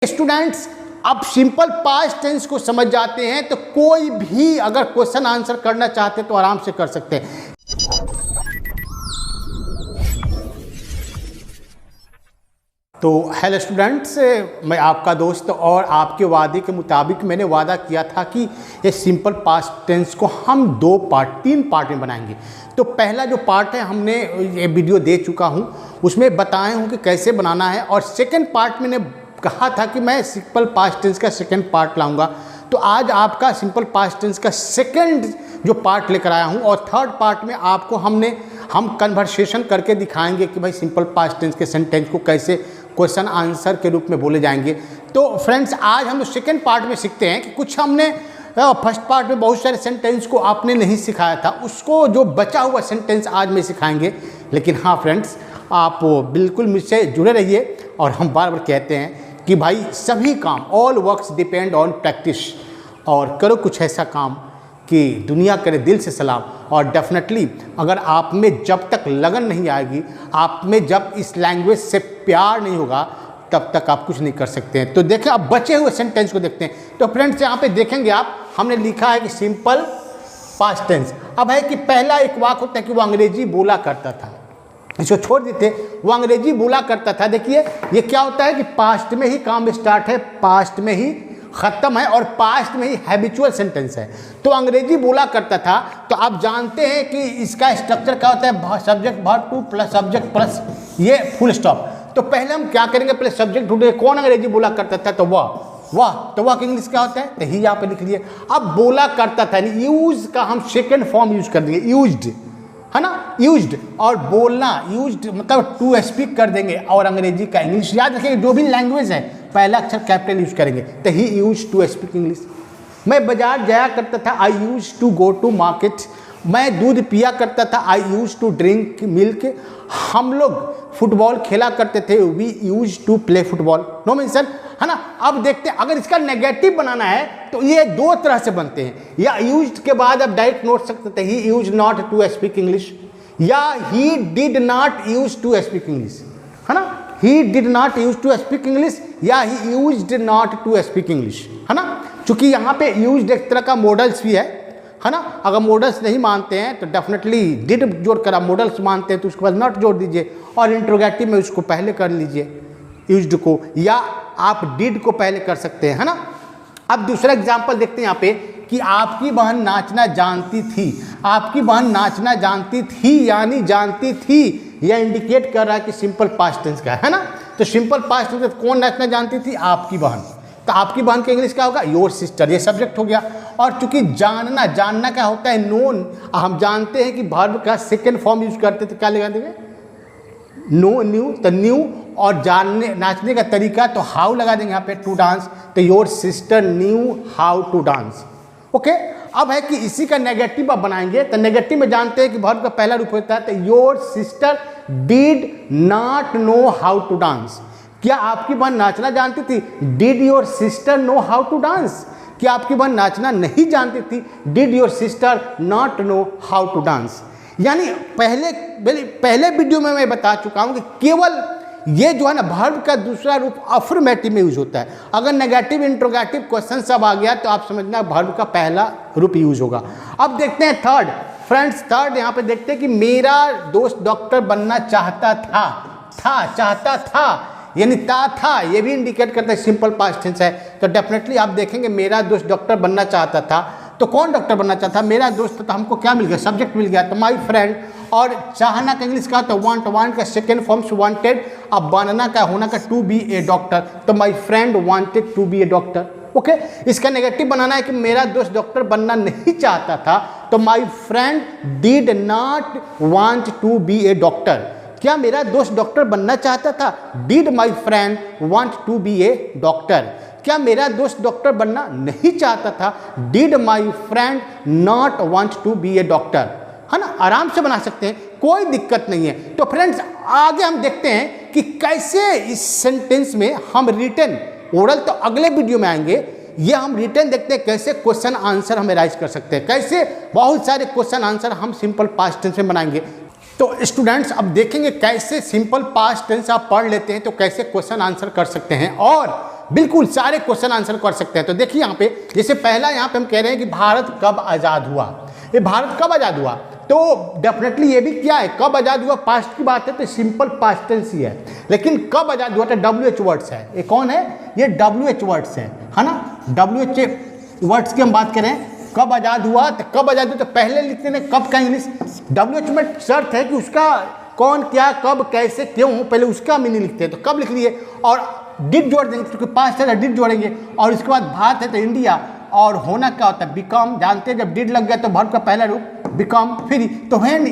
Students अब simple past tense को समझ जाते हैं तो कोई भी अगर क्वेश्चन आंसर करना चाहते हैं तो आराम से कर सकते हैं। तो हेलो स्टूडेंट्स, मैं आपका दोस्त और आपके वादे के मुताबिक मैंने वादा किया था कि ये सिंपल पास्ट टेंस को हम तीन पार्ट में बनाएंगे। तो पहला जो पार्ट है हमने ये वीडियो दे चुका हूँ, उसमें बताया हूँ कि कैसे बनाना है, और सेकंड पार्ट मैंने कहा था कि मैं सिंपल पास्ट टेंस का सेकंड पार्ट लाऊंगा। तो आज आपका सिंपल पास्ट टेंस का सेकंड जो पार्ट लेकर आया हूँ, और थर्ड पार्ट में आपको हम कन्वर्सेशन करके दिखाएंगे कि भाई सिंपल पास्ट टेंस के सेंटेंस को कैसे क्वेश्चन आंसर के रूप में बोले जाएंगे। तो फ्रेंड्स आज हम सेकंड पार्ट में सीखते हैं कि कुछ हमने फर्स्ट पार्ट में बहुत सारे सेंटेंस को आपने नहीं सिखाया था, उसको जो बचा हुआ सेंटेंस आज में सिखाएंगे। लेकिन हाँ फ्रेंड्स, आप बिल्कुल मुझसे जुड़े रहिए, और हम बार बार कहते हैं कि भाई सभी काम, all works depend on practice, और करो कुछ ऐसा काम कि दुनिया करे दिल से सलाम। और डेफिनेटली अगर आप में जब तक लगन नहीं आएगी, आप में जब इस लैंग्वेज से प्यार नहीं होगा, तब तक आप कुछ नहीं कर सकते हैं। तो देखें, अब बचे हुए सेंटेंस को देखते हैं। तो फ्रेंड्स यहाँ पे देखेंगे आप, हमने लिखा है कि सिंपल पास्ट टेंस। अब है कि पहला एक वाक्य होता है कि वो अंग्रेजी बोला करता था, इसको छोड़ देते, वो अंग्रेजी बोला करता था। देखिए ये क्या होता है कि पास्ट में ही काम स्टार्ट है, पास्ट में ही ख़त्म है, और पास्ट में ही हैबिचुअल सेंटेंस है। तो अंग्रेजी बोला करता था, तो आप जानते हैं कि इसका स्ट्रक्चर क्या होता है, subject verb two plus subject plus ये फुल स्टॉप। तो पहले हम क्या करेंगे, पहले सब्जेक्ट ढूंढेंगे, कौन अंग्रेजी बोला करता था, तो वह तो वह इंग्लिश क्या होता है, तो ही यहाँ पे लिख लिए। अब बोला करता था, यूज का हम सेकेंड फॉर्म यूज कर देंगे, यूज्ड, है ना, यूज्ड, और बोलना, यूज्ड मतलब टू स्पीक कर देंगे, और अंग्रेजी का इंग्लिश याद रखिए, जो भी लैंग्वेज है पहला अक्षर कैपिटल यूज करेंगे, तो he use to speak English. मैं बाजार जाया करता था, I use to go to market. मैं दूध पिया करता था, I use to drink milk. हम लोग फुटबॉल खेला करते थे, we use to play football. No mention, है ना। अब देखते हैं, अगर इसका नेगेटिव बनाना है तो ये दो तरह से बनते हैं, या यूज्ड के बाद आप डायरेक्ट नोट सकते थे, he use not to speak English, या he did not use to speak English, है ना, he did not use to speak English, या he used not to speak English, है ना। चूंकि यहाँ पे यूज्ड एक तरह का मॉडल्स भी है ना। अगर मॉडल्स नहीं मानते हैं तो डेफिनेटली डिड जोड़ कर, आप मॉडल्स मानते हैं तो उसके बाद नॉट जोड़ दीजिए, और इंट्रोगेटिव में उसको पहले कर लीजिए यूज्ड को, या आप डिड को पहले कर सकते हैं, है ना। अब दूसरा एग्जांपल देखते हैं यहाँ पे कि आपकी बहन नाचना जानती थी। आपकी बहन नाचना जानती थी यानी जानती थी, यह इंडिकेट कर रहा है कि सिंपल पास्ट टेंस का है ना। तो सिंपल पास्ट टेंस कौन नाचना जानती थी, आपकी बहन। तो आपकी बहन का इंग्लिश क्या होगा, योर सिस्टर, ये सब्जेक्ट हो गया। और चूंकि जानना क्या होता है, नोन, हम जानते हैं कि वर्ब का सेकेंड फॉर्म यूज करते थे, क्या लगा देंगे, नो न्यू, तो न्यू, और जानने नाचने का तरीका तो हाउ लगा देंगे यहाँ पे, टू डांस, तो your sister knew how to dance. Okay, अब है कि इसी का नेगेटिव आप बनाएंगे, तो नेगेटिव में जानते हैं कि वर्ब का पहला रूप होता है, तो your sister did not know how to dance. क्या आपकी बहन नाचना जानती थी, did your sister know how to dance. क्या आपकी बहन नाचना नहीं जानती थी, did your sister not know how to dance. यानी पहले वीडियो में मैं बता चुका हूं कि केवल ये जो है ना, वर्ब का दूसरा रूप अफर्मेटिव में यूज होता है। अगर नेगेटिव इंट्रोगेटिव क्वेश्चन सब आ गया तो आप समझना वर्ब का पहला रूप यूज होगा। अब देखते हैं थर्ड, फ्रेंड्स थर्ड यहाँ पे देखते हैं कि मेरा दोस्त डॉक्टर बनना चाहता था, चाहता था यानी था, ये भी इंडिकेट करता है सिंपल पास्ट टेंस है। तो डेफिनेटली आप देखेंगे मेरा दोस्त डॉक्टर बनना चाहता था, तो कौन डॉक्टर बनना चाहता, मेरा दोस्त। तो हमको क्या मिल गया, सब्जेक्ट मिल गया, तो माई फ्रेंड। और चाहना का इंग्लिश का तो वांट का सेकेंड फॉर्म्स वांटेड। अब बनना का, होना का, टू बी ए डॉक्टर, तो my friend wanted to be a doctor. Okay, इसका नेगेटिव बनाना है कि मेरा दोस्त डॉक्टर बनना नहीं चाहता था, तो my friend did not want to be a doctor. क्या मेरा दोस्त डॉक्टर बनना चाहता था, did my friend want to be a doctor. क्या मेरा दोस्त डॉक्टर बनना नहीं चाहता था, did my friend not want to be a doctor, है ना। आराम से बना सकते हैं, कोई दिक्कत नहीं है। तो फ्रेंड्स आगे हम देखते हैं कि कैसे इस सेंटेंस में हम रिटन, ओरल तो अगले वीडियो में आएंगे, ये हम रिटन देखते हैं कैसे क्वेश्चन आंसर हम राइज कर सकते हैं, कैसे बहुत सारे क्वेश्चन आंसर हम सिंपल पास्ट टेंस में बनाएंगे। तो स्टूडेंट्स अब देखेंगे कैसे सिंपल पास्ट टेंस आप पढ़ लेते हैं तो कैसे क्वेश्चन आंसर कर सकते हैं, और बिल्कुल सारे क्वेश्चन आंसर कर सकते हैं। तो देखिए यहाँ पे, जैसे पहला यहाँ पे हम कह रहे हैं कि भारत कब आज़ाद हुआ। ये भारत कब आज़ाद हुआ, तो डेफिनेटली ये भी क्या है, कब आज़ाद हुआ, पास्ट की बात है तो सिंपल पास्ट टेंस ही है। लेकिन कब आज़ाद हुआ तो WH वर्ड्स है। ये कौन है, ये WH वर्ड्स है ना। WH वर्ड्स की हम बात करें, कब आज़ाद हुआ, तो कब आज़ाद हुआ तो पहले लिखते हैं कब का इंग्लिश। WH में शर्त है कि उसका कौन, क्या, कब, कैसे, क्यों, पहले उसका मीनिंग लिखते हैं। तो कब लिख लिए और डिड जोड़ देंगे, क्योंकि पास्ट है डिड जोड़ेंगे। और इसके बाद भारत है तो इंडिया, और होना क्या होता है, बिकम। जानते हैं जब डिड लग गया तो वर्ब का पहला रूप बिकम फ्री, तो when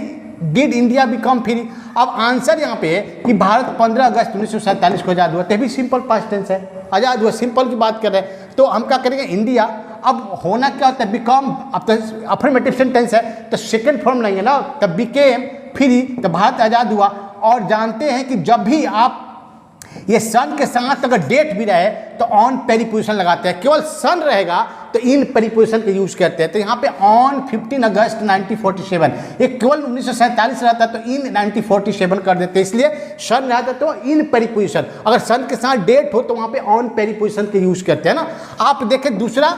did India become free. अब आंसर यहाँ पे है कि भारत 15 अगस्त 1947 को आज़ाद हुआ, तो भी सिंपल पास्ट टेंस है, आज़ाद हुआ, सिंपल की बात कर रहे हैं। तो हम क्या करेंगे, इंडिया। अब होना क्या होता है, बिकम, अब तो अफर्मेटिव सेंटेंस है तो सेकंड फॉर्म लेंगे ना, तब बिकेम फ्री, तो भारत आज़ाद हुआ। और जानते हैं कि जब भी आप ये सन के साथ अगर डेट भी रहे तो ऑन प्रीपोजिशन लगाते हैं, केवल सन रहेगा तो इन प्रीपोजिशन के यूज करते हैं। तो यहाँ पे ऑन 15 अगस्त 1947, ये केवल 1947 रहता तो इन 1947 कर देते, इसलिए सन रहता तो इन प्रीपोजिशन, अगर सन के साथ डेट हो तो वहाँ पे ऑन प्रीपोजिशन के यूज करते हैं ना। आप देखें दूसरा,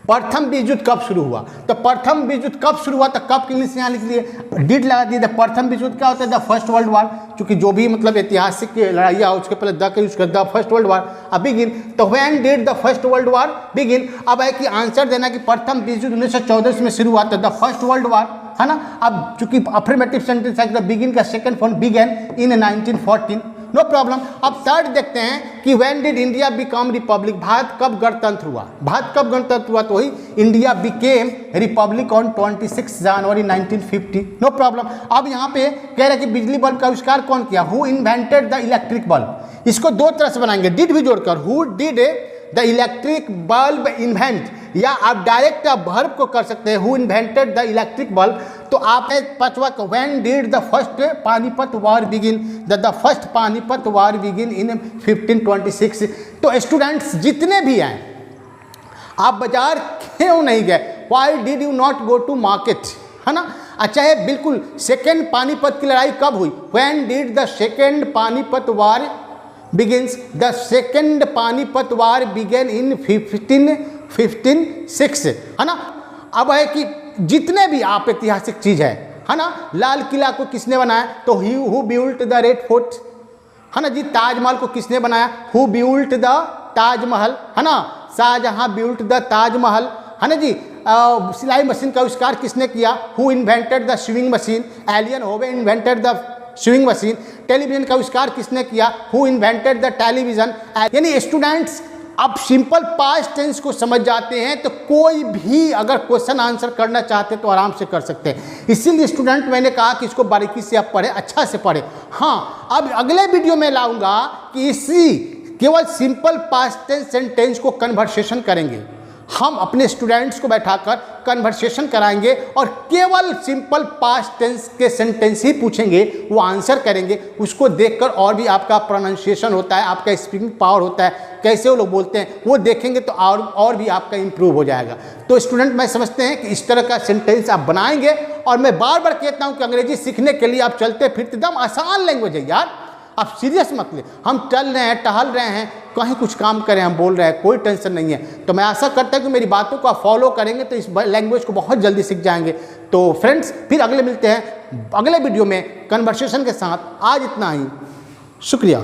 प्रथम विश्व युद्ध कब शुरू हुआ, तो प्रथम विश्व युद्ध कब शुरू हुआ, तो कब के इंग्लिश यहाँ लिख लिए, डिड लगा दिए। द प्रथम विश्व युद्ध क्या होता है, द फर्स्ट वर्ल्ड वार, क्योंकि जो भी मतलब ऐतिहासिक लड़ाइयाँ उसके पहले द का यूज कर, द फर्स्ट वर्ल्ड वार। अब बिगिन, तो when did the first world war begin. अब है कि आंसर देना कि प्रथम विश्व युद्ध 1914 में शुरू हुआ, तो द फर्स्ट वर्ल्ड वार, है ना। अब चूंकि अफर्मेटिव सेंटेंस है, बिगिन का second form began in 1914, no problem. अब थर्ड देखते हैं कि when did India become republic, Bharat कब गणतंत्र हुआ, भारत कब गणतंत्र हुआ, तो वही India became republic on 26 January 1950, no problem. अब यहाँ पे कह रहे हैं कि बिजली बल्ब का आविष्कार कौन किया, who invented the electric bulb. इसको दो तरह से बनाएंगे, डिड भी जोड़कर, who did the electric bulb invent, या आप डायरेक्ट आप वर्ब को कर सकते हैं, who invented the electric bulb. तो आप पांचवा, when did the first Panipat war begin, the first Panipat war begin in 1526। तो स्टूडेंट्स जितने भी हैं, आप बाजार क्यों नहीं गए, why did you not go to market, है ना। अच्छा है, बिल्कुल सेकेंड पानीपत की लड़ाई कब हुई, when did the second Panipat war begins, the second Panipat war began in 1556, है ना। अब है कि जितने भी आप ऐतिहासिक चीज है ना, लाल किला को किसने बनाया, तो who built the red fort, है ना जी। ताजमहल को किसने बनाया, हु बिल्ट द ताजमहल, है ना। शाहजहां बिल्ट द ताजमहल, है ना जी। सिलाई मशीन का आविष्कार किसने किया, who invented the swing machine, Elias Howe invented the swing machine. Television का आविष्कार किसने किया, हु इन्वेंटेड द टेलीविजन। यानी स्टूडेंट्स अब सिंपल पास्ट टेंस को समझ जाते हैं तो कोई भी अगर क्वेश्चन आंसर करना चाहते हैं तो आराम से कर सकते हैं। इसीलिए स्टूडेंट मैंने कहा कि इसको बारीकी से आप पढ़े, अच्छा से पढ़े। हाँ, अब अगले वीडियो में लाऊंगा कि इसी केवल सिंपल पास्ट टेंस सेंटेंस को कन्वर्सेशन करेंगे, हम अपने स्टूडेंट्स को बैठाकर कन्वर्सेशन कराएंगे और केवल सिंपल पास्ट टेंस के सेंटेंस ही पूछेंगे, वो आंसर करेंगे। उसको देखकर और भी आपका प्रोनाउंसिएशन होता है, आपका स्पीकिंग पावर होता है, कैसे वो लोग बोलते हैं वो देखेंगे तो और भी आपका इंप्रूव हो जाएगा। तो स्टूडेंट मैं समझते हैं कि इस तरह का सेंटेंस आप बनाएंगे। और मैं बार बार कहता हूँ कि अंग्रेजी सीखने के लिए आप चलते फिरते एकदम आसान लैंग्वेज है यार, आप सीरियस मत ले। हम चल रहे हैं, टहल रहे हैं, कहीं कुछ काम करें, हम बोल रहे हैं, कोई टेंशन नहीं है। तो मैं आशा करता हूं कि मेरी बातों को आप फॉलो करेंगे तो इस लैंग्वेज को बहुत जल्दी सीख जाएंगे। तो फ्रेंड्स फिर अगले मिलते हैं अगले वीडियो में कन्वर्सेशन के साथ। आज इतना ही, शुक्रिया।